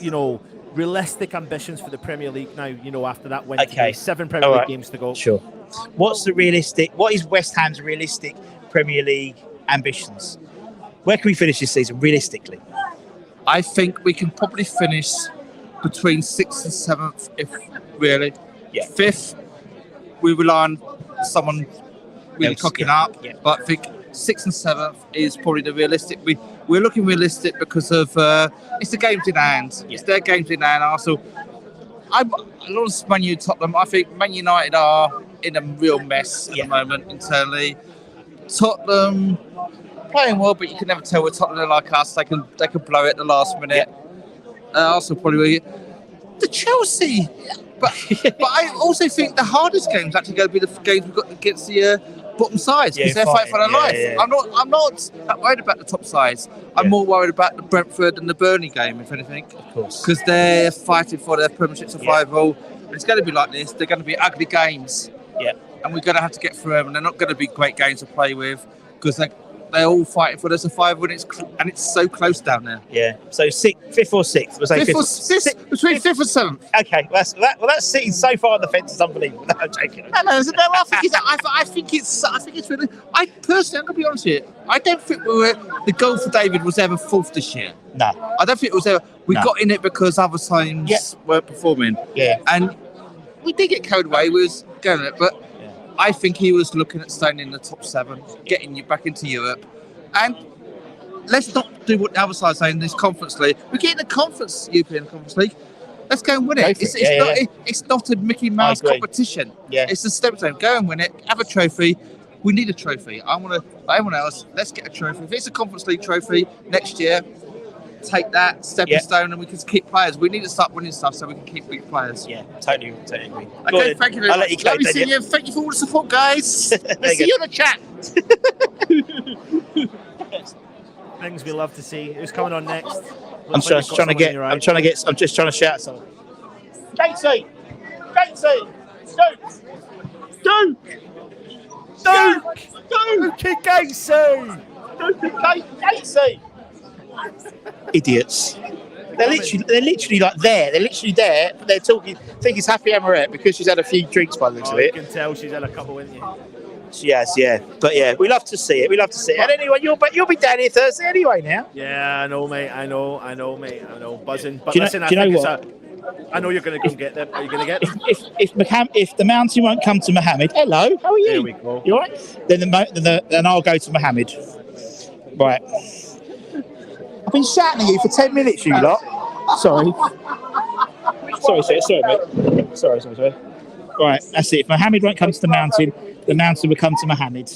realistic ambitions for the Premier League now, after that win today? 7 Premier League games to go. Sure. What is West Ham's realistic Premier League ambitions? Where can we finish this season, realistically? I think we can probably finish between 6th and 7th, if really. Yeah. 5th, we rely on someone really cocking up. Yeah. But I think 6th and 7th is probably the realistic. We're looking realistic because of it's the games in hand. Yeah. It's their games in hand. Arsenal. I love Man U, Tottenham. I think Man United are in a real mess at the moment internally. Tottenham playing well, but you can never tell what Tottenham are like us. They can blow it at the last minute. Arsenal probably will. The Chelsea, but I also think the hardest games actually going to be the games we've got against the bottom sides because they're fighting for their life. Yeah. I'm not that worried about the top sides. I'm more worried about the Brentford and the Burnley game, if anything. Of course, because they're fighting for their Premiership survival. And it's going to be like this. They're going to be ugly games. Yeah, and we're going to have to get through them. And they're not going to be great games to play with because they're all fighting for their survival, and it's so close down there. Yeah. So 5th or 6th? Was that 5th between 5th and 7th. Okay, that's sitting so far on the fence. It's unbelievable. No, I'm joking. No. I think it's really. I personally, I'm gonna be honest with you. I don't think the goal for David was ever 4th this year. No. I don't think it was ever. We got in it because other teams weren't performing. Yeah. And we did get carried away. We was going it, but. I think he was looking at staying in the top 7, getting you back into Europe. And let's not do what the other side's saying in this Conference League. We're getting the European Conference League. Let's go and win it. It's not a Mickey Mouse competition. Yeah. It's a step stone. Go and win it. Have a trophy. We need a trophy. I want everyone else. Let's get a trophy. If it's a Conference League trophy next year, take that stepping stone and we can keep players. We need to start winning stuff so we can keep big players. Yeah, totally agree. Okay, thank you very much. I'll let you go. Lovely seeing you. Thank you for all the support, guys. Let's see you on the chat. Things we love to see. Who's coming on next? I'm just trying to shout something. Casey! Duke Casey! Casey! Idiots. They're literally like there. They're literally there. But they're talking. I think it's Happy Amoret because she's had a few drinks by the looks of You it. can tell she's had a couple, isn't you? She has, yeah. But yeah, we love to see it. And anyway, you'll be down here Thursday anyway now. Yeah, I know, mate. I know, mate. I know, buzzing. But Do you listen, know, I do you think know it's I know you're going to come get them. Are you going to get them? If the mountain won't come to Mohammed, hello, how are you? There we go. You all right? Then I'll go to Mohammed. Right. I've been shouting at you for 10 minutes, you lot. Sorry, mate. Sorry. Right, that's it. If Mohammed won't come to the mountain will come to Mohammed.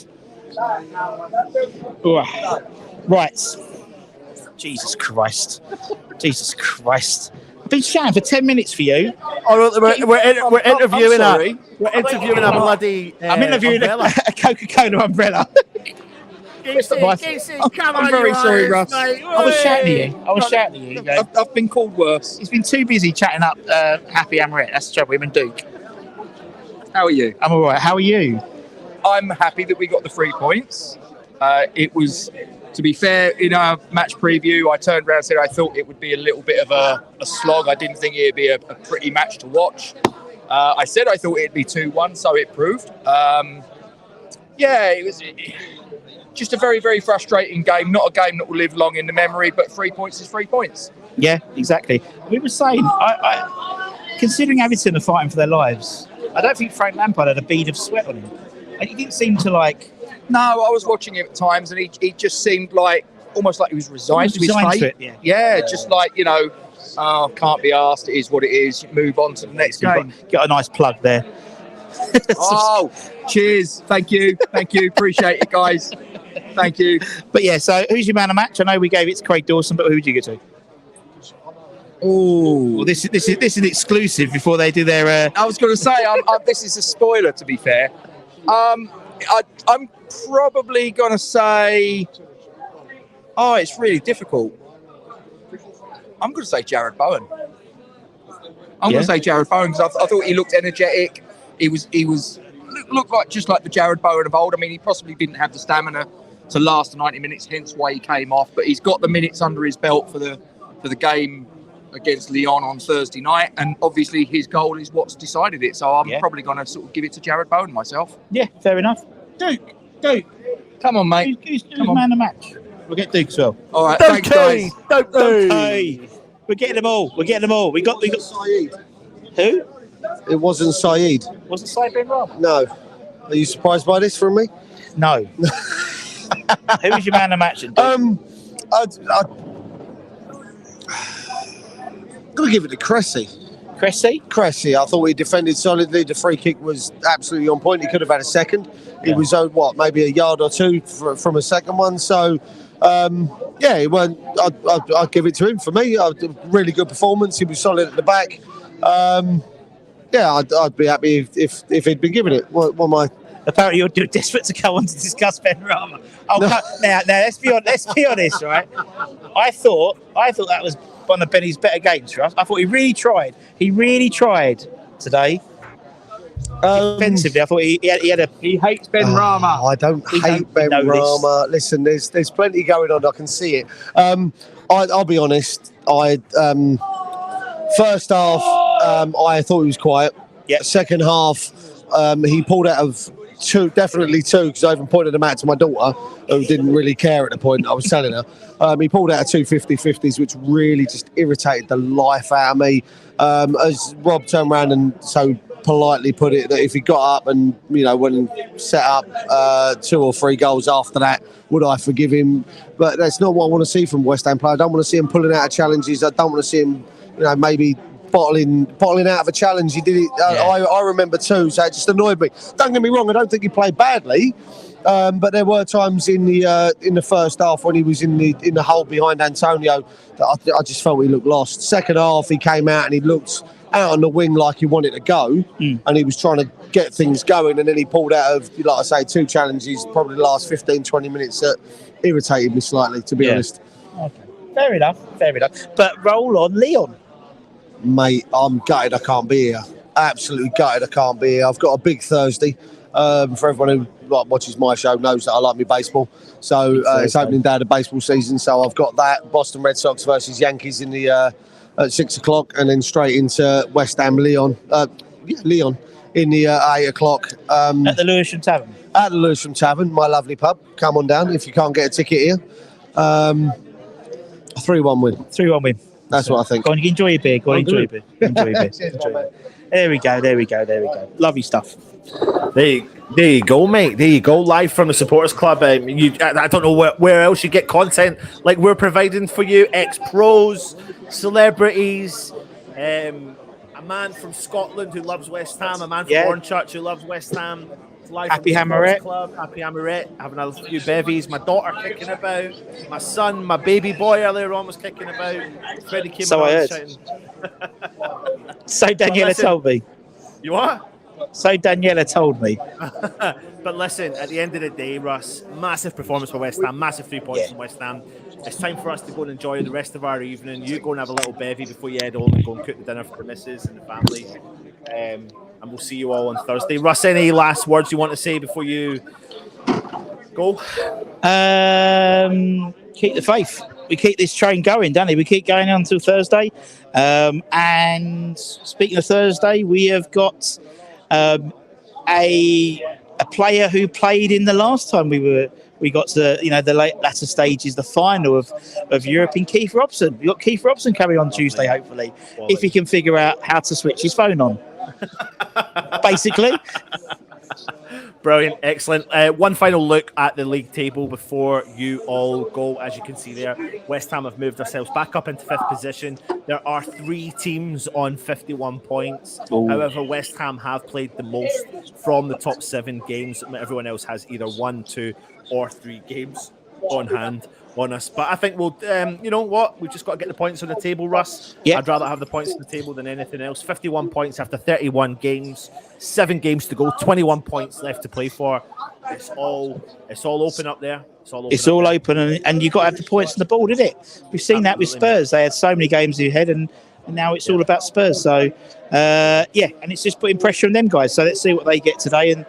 Right. Jesus Christ. I've been shouting for 10 minutes for you. We're interviewing a bloody. I'm interviewing umbrella. a Coca-Cola umbrella. I'm very sorry, Russ. I was shouting at you. I've been called worse. He's been too busy chatting up Happy Amoret. That's the trouble. Him and Duke. How are you? I'm all right. How are you? I'm happy that we got the 3 points. It was, to be fair, in our match preview, I turned around and said I thought it would be a little bit of a slog. I didn't think it would be a pretty match to watch. I said I thought it'd be 2-1, so it proved. It was just a very, very frustrating game. Not a game that will live long in the memory, but 3 points is 3 points. Yeah, exactly. We were saying, considering Everton are fighting for their lives, I don't think Frank Lampard had a bead of sweat on him. And he didn't seem to No, I was watching him at times, and he just seemed almost like he was resigned to his fate. Just can't be asked. It is what it is. Move on to the next game. Got a nice plug there. Cheers. Thank you. Appreciate it, guys. Thank you. But yeah, so who's your man of match? I know we gave it to Craig Dawson, but who would you go to? Oh, well, this is an exclusive before they do their. I was going to say, this is a spoiler. To be fair, I'm probably going to say. Oh, it's really difficult. I'm going to say Jared Bowen. I'm going to say Jared Bowen because I thought he looked energetic. He looked like just like the Jared Bowen of old. I mean, he possibly didn't have the stamina to last the 90 minutes, hence why he came off. But he's got the minutes under his belt for the game against Lyon on Thursday night, and obviously his goal is what's decided it. So I'm probably going to sort of give it to Jared Bowen myself. Yeah, fair enough. Duke, come on, mate. Who's man of the match? We'll get Duke as well. All right, thanks, guys. Duke. We're getting them all. We got Saeed. Who? It wasn't Saeed. Wasn't Saeed Benrahma? No. Are you surprised by this from me? No. Who was your man of the match? I'm going to give it to Cressy. Cressy. I thought he defended solidly. The free kick was absolutely on point. He could have had a second. He was maybe a yard or two from a second one. So, he went. I'd give it to him. For me, really good performance. He was solid at the back. I'd be happy if he'd been given it. What am I? Apparently, you're desperate to go on to discuss Benrahma. Now, let's be honest, right? I thought that was one of Benny's better games for us. I thought he really tried. Today. Defensively, I thought he hates Benrahma. I don't hate Benrahma. Listen, there's plenty going on. I can see it. I'll be honest. First half, I thought he was quiet. Yeah. Second half, he pulled out of definitely two, because I even pointed them out to my daughter, who didn't really care at the point I was telling her. He pulled out of 2 50-50s, which really just irritated the life out of me. As Rob turned around and so politely put it, that if he got up and went and set up 2 or 3 goals after that, would I forgive him? But that's not what I want to see from West Ham player. I don't want to see him pulling out of challenges. I don't want to see him, maybe bottling out of a challenge. He did it. I remember too, so it just annoyed me. Don't get me wrong, I don't think he played badly, but there were times in the first half when he was in the hole behind Antonio that I just felt he looked lost. Second half, he came out and he looked out on the wing like he wanted to go, and he was trying to get things going, and then he pulled out of, like I say, 2 challenges, probably the last 15-20 minutes that irritated me slightly, to be honest. Okay. Fair enough. But roll on, Leon. Mate, I'm gutted I can't be here. Absolutely gutted I can't be here. I've got a big Thursday. For everyone who watches my show knows that I like my baseball. So it's opening day of the baseball season. So I've got that. Boston Red Sox versus Yankees in the at 6 o'clock, and then straight into West Ham Leon. Leon in the 8 o'clock. At the Lewisham Tavern. At the Lewisham Tavern, my lovely pub. Come on down if you can't get a ticket here. 3-1 win. 3-1 win. That's what I think. Go on, enjoy your beer. Enjoy your beer. There we go. Lovely stuff. There you go, mate. There you go. Live from the Supporters Club. I don't know where else you get content like we're providing for you. Ex-pros, celebrities, a man from Scotland who loves West Ham, a man from Hornchurch who loves West Ham. Live Happy from the Hammerette. Club. Happy Hammerette. Having a few bevies. My daughter kicking about. My son, my baby boy earlier on was kicking about. Freddie came So I heard. shouting. So Daniela told me. You what? So Daniela told me. But listen, at the end of the day, Russ, massive performance for West Ham, massive 3 points from West Ham. It's time for us to go and enjoy the rest of our evening. You go and have a little bevy before you head home and go and cook the dinner for the missus and the family. And we'll see you all on Thursday. Russ, any last words you want to say before you go? Keep the faith. We keep this train going, don't we? We keep going on until Thursday. And speaking of Thursday, we have got a player who played in the last time we got to the latter stages, the final of Europe, in Keith Robson. We got Keith Robson coming on Tuesday, hopefully, if he can figure out how to switch his phone on. Basically. Brilliant, excellent. One final look at the league table before you all go. As you can see there, West Ham have moved themselves back up into 5th position. There are 3 teams on 51 points. Ooh. However, West Ham have played the most from the top 7 games. Everyone else has either 1, 2, or 3 games on hand on us. But I think we'll, you know what? We've just got to get the points on the table, Russ. Yeah. I'd rather have the points on the table than anything else. 51 points after 31 games. 7 games to go. 21 points left to play for. It's all open up there. It's all open, and you've got to have the points on the board, isn't it? We've seen that with Spurs. They had so many games ahead, and now it's all about Spurs. So, and it's just putting pressure on them guys. So let's see what they get today. And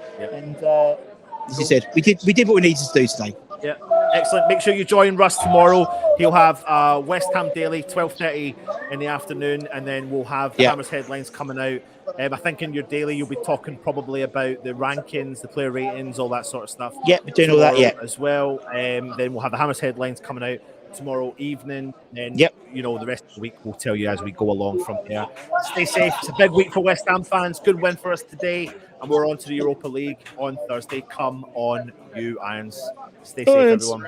as you said, we did what we needed to do today. Yeah, excellent. Make sure you join Russ tomorrow. He'll have West Ham Daily, 12:30 in the afternoon, and then we'll have the Hammers headlines coming out. I think in your daily you'll be talking probably about the rankings, the player ratings, all that sort of stuff. Yeah, we're doing all that, as well. Then we'll have the Hammers headlines coming out tomorrow evening. Then the rest of the week we'll tell you as we go along from there. Stay safe. It's a big week for West Ham fans. Good win for us today, and we're on to the Europa League on Thursday. Come on, you Irons. Stay safe, everyone.